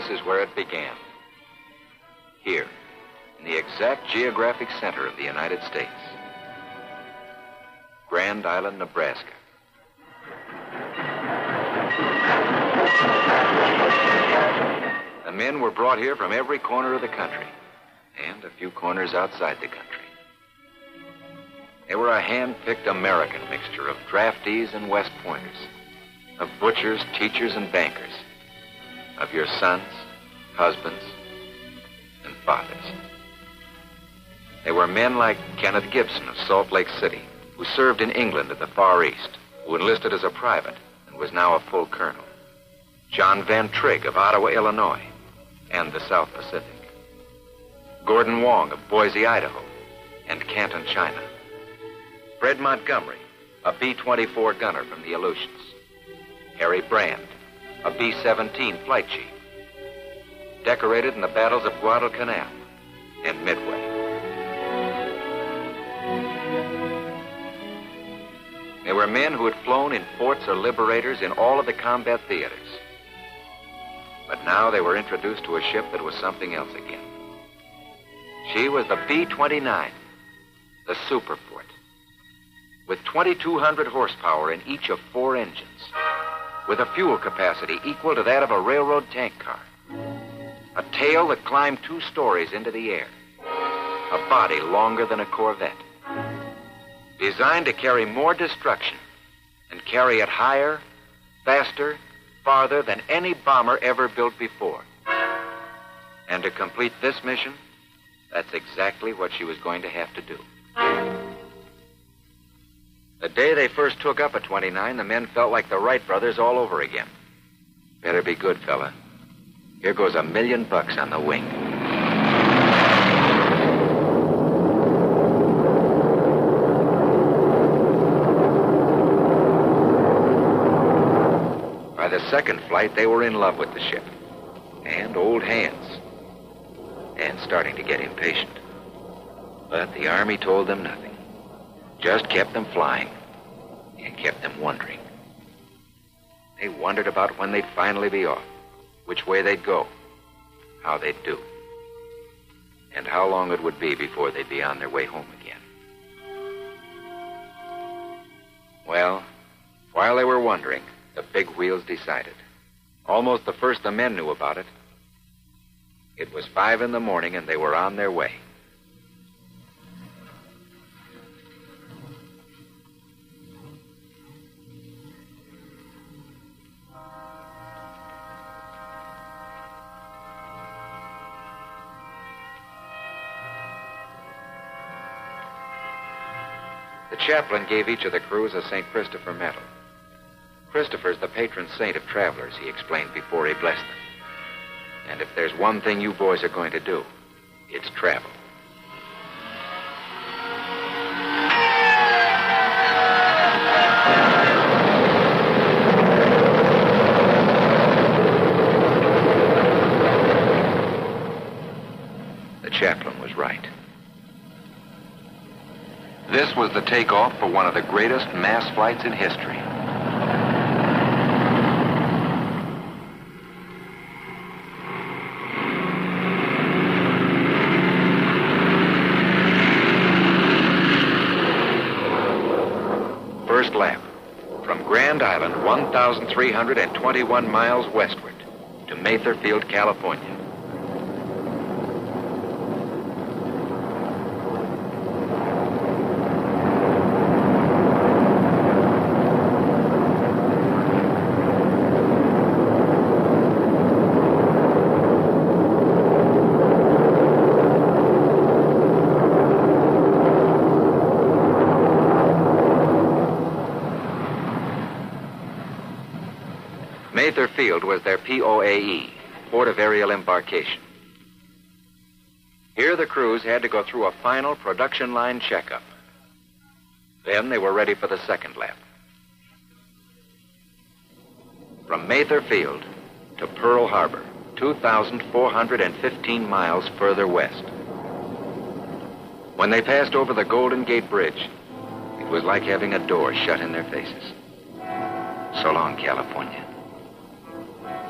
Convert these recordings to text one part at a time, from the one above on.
This is where it began. Here, in the exact geographic center of the United States. Grand Island, Nebraska. The men were brought here from every corner of the country, and a few corners outside the country. They were a hand-picked American mixture of draftees and West Pointers, of butchers, teachers, and bankers, of your sons, husbands, and fathers. They were men like Kenneth Gibson of Salt Lake City, who served in England at the Far East, who enlisted as a private and was now a full colonel. John Van Trigg of Ottawa, Illinois, and the South Pacific. Gordon Wong of Boise, Idaho, and Canton, China. Fred Montgomery, a B-24 gunner from the Aleutians. Harry Brand, a B-17 flight chief, decorated in the battles of Guadalcanal and Midway. They were men who had flown in forts or liberators in all of the combat theaters. But now they were introduced to a ship that was something else again. She was the B-29, the Superfort, with 2,200 horsepower in each of 4 engines, with a fuel capacity equal to that of a railroad tank car, a tail that climbed 2 stories into the air, a body longer than a Corvette, designed to carry more destruction and carry it higher, faster, farther than any bomber ever built before. And to complete this mission, that's exactly what she was going to have to do. The day they first took up a 29, the men felt like the Wright brothers all over again. Better be good, fella. Here goes $1 million on the wing. By the second flight, they were in love with the ship. And old hands. And starting to get impatient. But the Army told them nothing. Just kept them flying and kept them wondering. They wondered about when they'd finally be off, which way they'd go, how they'd do, and how long it would be before they'd be on their way home again. Well, while they were wondering, the big wheels decided. Almost the first the men knew about it. It was 5 in the morning and they were on their way. The chaplain gave each of the crews a St. Christopher medal. Christopher's the patron saint of travelers, he explained before he blessed them. And if there's one thing you boys are going to do, it's travel. The chaplain was right. This was the takeoff for one of the greatest mass flights in history. First lap, from Grand Island, 1,321 miles westward to Mather Field, California. Mather Field was their POAE, Port of Aerial Embarkation. Here the crews had to go through a final production line checkup. Then they were ready for the second lap. From Mather Field to Pearl Harbor, 2,415 miles further west. When they passed over the Golden Gate Bridge, it was like having a door shut in their faces. So long, California.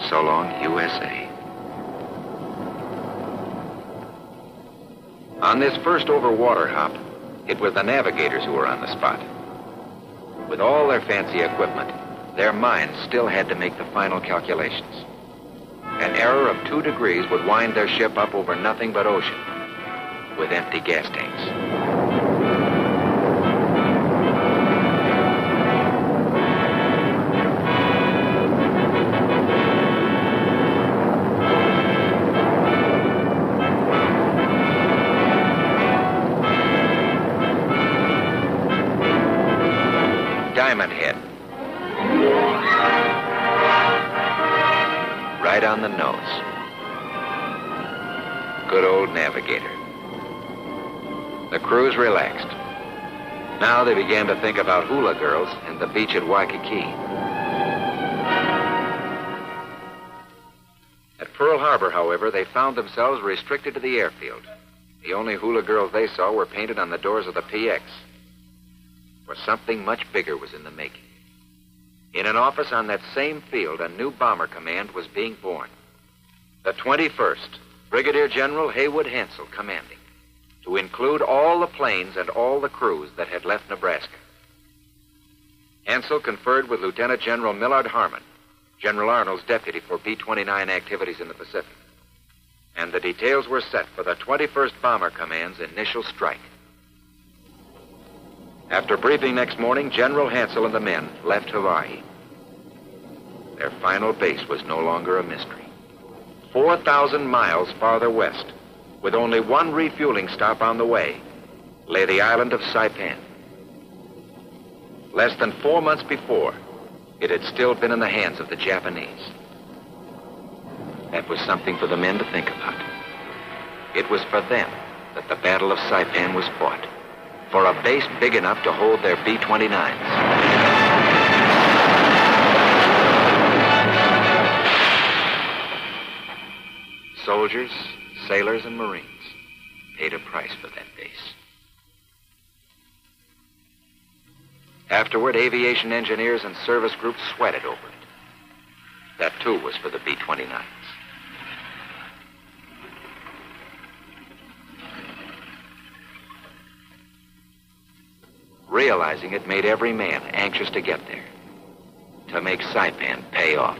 So long, USA. On this first overwater hop, it was the navigators who were on the spot. With all their fancy equipment, their minds still had to make the final calculations. An error of 2 degrees would wind their ship up over nothing but ocean, with empty gas tanks. Diamond Head. Right on the nose. Good old navigator. The crews relaxed. Now they began to think about hula girls and the beach at Waikiki. At Pearl Harbor, however, they found themselves restricted to the airfield. The only hula girls they saw were painted on the doors of the PX. For something much bigger was in the making. In an office on that same field, a new bomber command was being born. The 21st, Brigadier General Haywood Hansel commanding, to include all the planes and all the crews that had left Nebraska. Hansel conferred with Lieutenant General Millard Harmon, General Arnold's deputy for B-29 activities in the Pacific. And the details were set for the 21st Bomber Command's initial strike. After briefing next morning, General Hansel and the men left Hawaii. Their final base was no longer a mystery. 4,000 miles farther west, with only one refueling stop on the way, lay the island of Saipan. Less than 4 months before, it had still been in the hands of the Japanese. That was something for the men to think about. It was for them that the Battle of Saipan was fought. For a base big enough to hold their B-29s. Soldiers, sailors, and Marines paid a price for that base. Afterward, aviation engineers and service groups sweated over it. That, too, was for the B-29s. Realizing it made every man anxious to get there, to make Saipan pay off.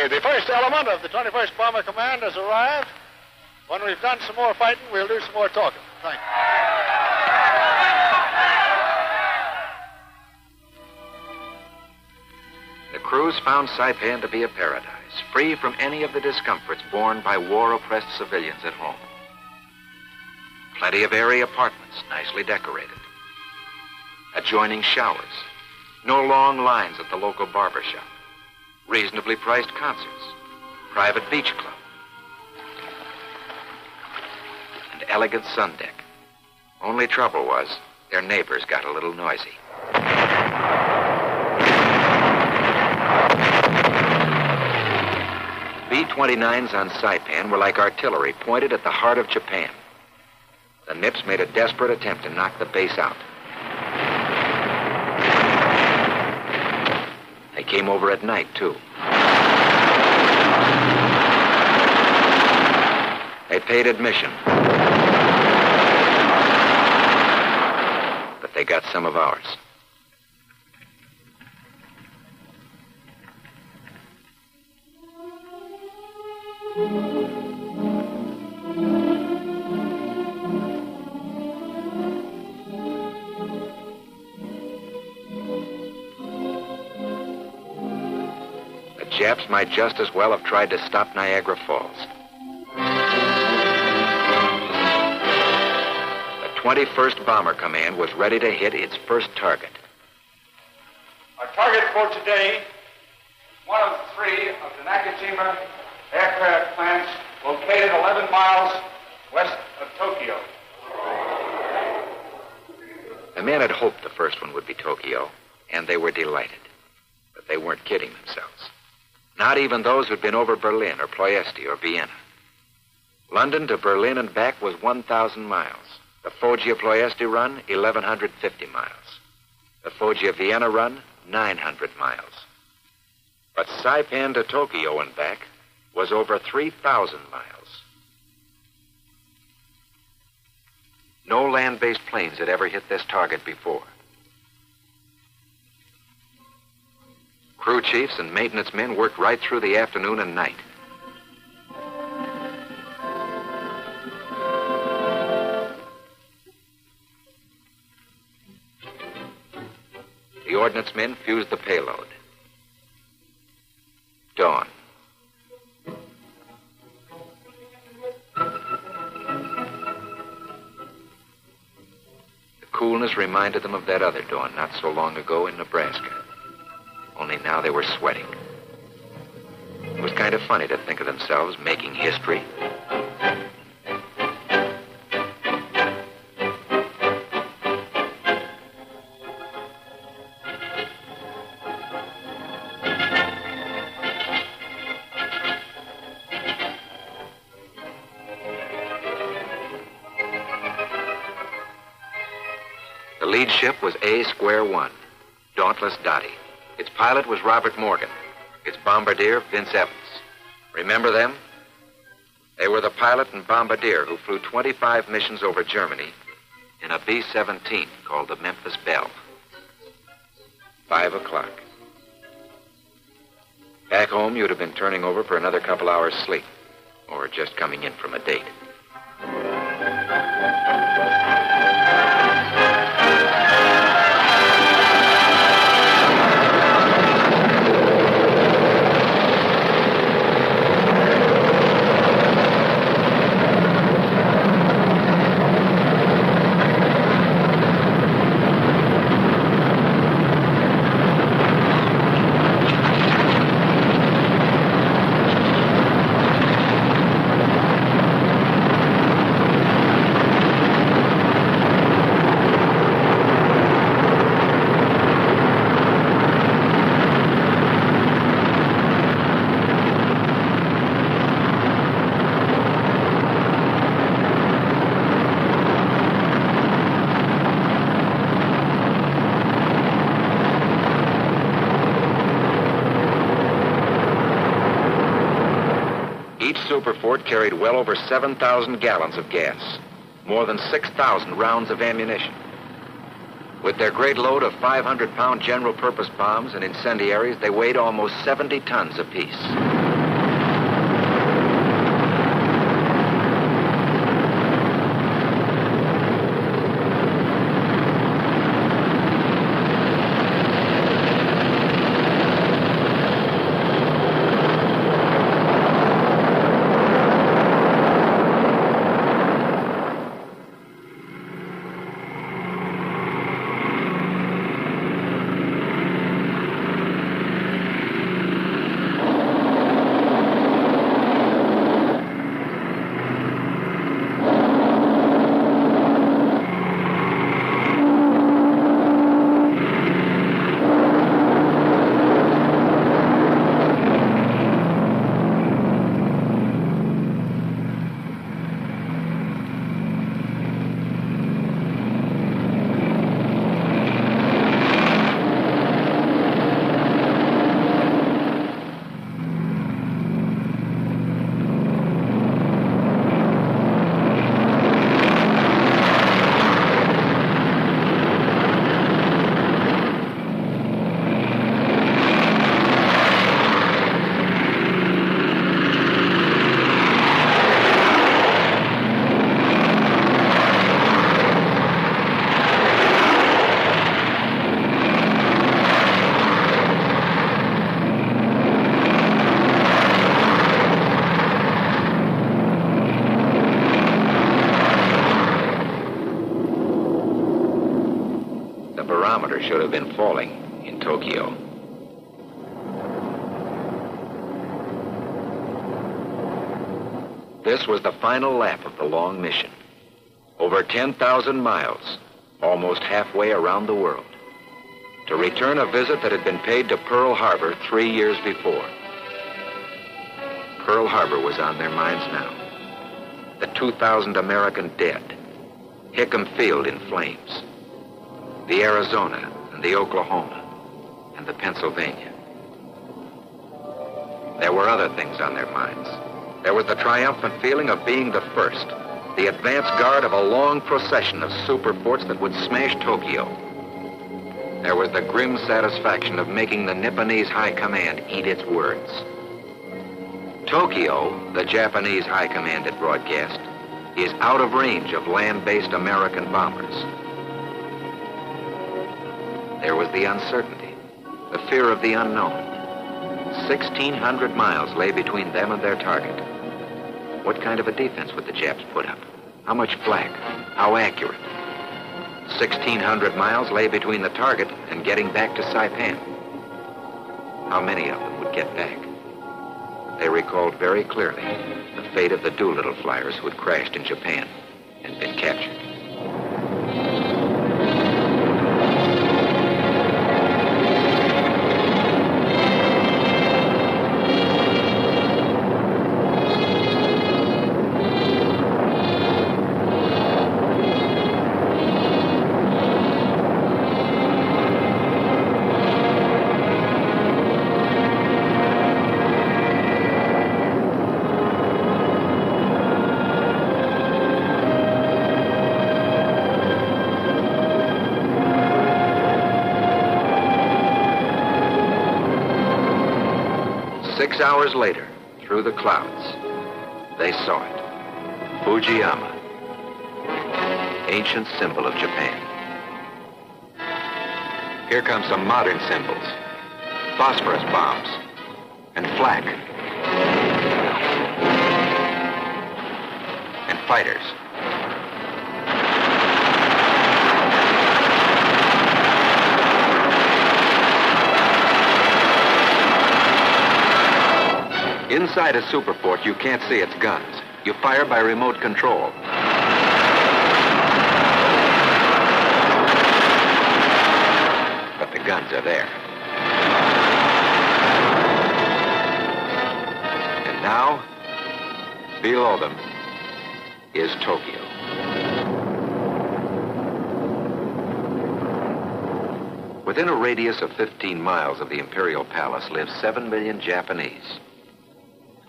The first element of the 21st Bomber Command has arrived. When we've done some more fighting, we'll do some more talking. Thank you. The crews found Saipan to be a paradise, free from any of the discomforts borne by war-oppressed civilians at home. Plenty of airy apartments, nicely decorated. Adjoining showers. No long lines at the local barber shop. Reasonably priced concerts. Private beach club. An elegant sun deck. Only trouble was, their neighbors got a little noisy. B-29s on Saipan were like artillery pointed at the heart of Japan. The Nips made a desperate attempt to knock the base out. came over at night, too. They paid admission. But they got some of ours. The Japs might just as well have tried to stop Niagara Falls. The 21st Bomber Command was ready to hit its first target. Our target for today is one of 3 of the Nakajima aircraft plants located 11 miles west of Tokyo. The men had hoped the first one would be Tokyo, and they were delighted. But they weren't kidding themselves. Not even those who'd been over Berlin or Ploiesti or Vienna. London to Berlin and back was 1,000 miles. The Foggia-Ploiesti run, 1,150 miles. The Foggia-Vienna run, 900 miles. But Saipan to Tokyo and back was over 3,000 miles. No land-based planes had ever hit this target before. Crew chiefs and maintenance men worked right through the afternoon and night. The ordnance men fused the payload. Dawn. The coolness reminded them of that other dawn not so long ago in Nebraska. Only now they were sweating. It was kind of funny to think of themselves making history. The lead ship was A-1, Dauntless Dottie. Its pilot was Robert Morgan. Its bombardier, Vince Evans. Remember them? They were the pilot and bombardier who flew 25 missions over Germany in a B-17 called the Memphis Belle. 5 o'clock. Back home, you'd have been turning over for another couple hours' sleep, or just coming in from a date. Each Superfort carried well over 7,000 gallons of gas, more than 6,000 rounds of ammunition. With their great load of 500-pound general-purpose bombs and incendiaries, they weighed almost 70 tons apiece. never should have been falling in Tokyo. This was the final lap of the long mission. Over 10,000 miles, almost halfway around the world, to return a visit that had been paid to Pearl Harbor 3 years before. Pearl Harbor was on their minds now. The 2,000 American dead, Hickam Field in flames, the Arizona and the Oklahoma and the Pennsylvania. There were other things on their minds. There was the triumphant feeling of being the first, the advance guard of a long procession of superforts that would smash Tokyo. There was the grim satisfaction of making the Nipponese High Command eat its words. Tokyo, the Japanese High Command had broadcast, is out of range of land-based American bombers. There was the uncertainty, the fear of the unknown. 1,600 miles lay between them and their target. What kind of a defense would the Japs put up? How much flak? How accurate? 1,600 miles lay between the target and getting back to Saipan. How many of them would get back? They recalled very clearly the fate of the Doolittle flyers who had crashed in Japan and been captured. 6 hours later, through the clouds, they saw it. Fujiyama, ancient symbol of Japan. Here come some modern symbols. Phosphorus bombs and flak. And fighters. Inside a superfort, you can't see its guns. You fire by remote control. But the guns are there. And now, below them, is Tokyo. Within a radius of 15 miles of the Imperial Palace live 7 million Japanese.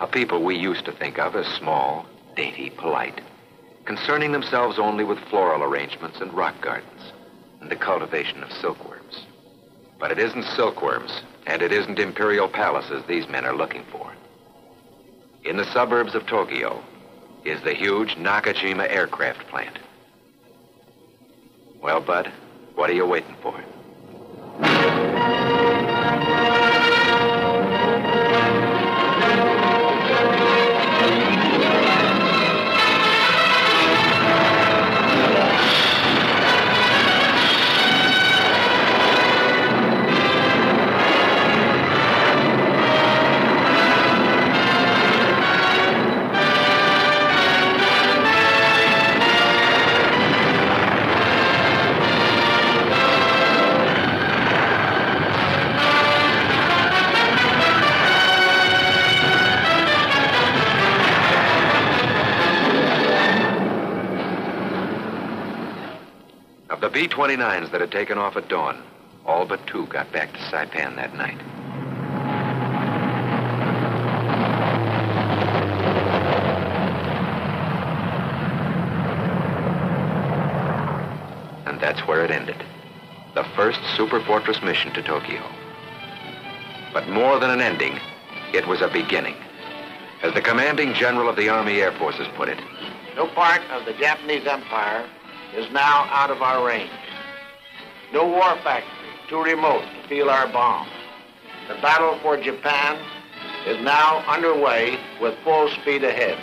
A people we used to think of as small, dainty, polite, concerning themselves only with floral arrangements and rock gardens and the cultivation of silkworms. But it isn't silkworms, and it isn't imperial palaces these men are looking for. In the suburbs of Tokyo is the huge Nakajima aircraft plant. Well, Bud, what are you waiting for? The B-29s that had taken off at dawn, all but 2 got back to Saipan that night. And that's where it ended. The first Superfortress mission to Tokyo. But more than an ending, it was a beginning. As the commanding general of the Army Air Forces put it, no part of the Japanese Empire is now out of our range. No war factory too remote to feel our bomb. The battle for Japan is now underway with full speed ahead.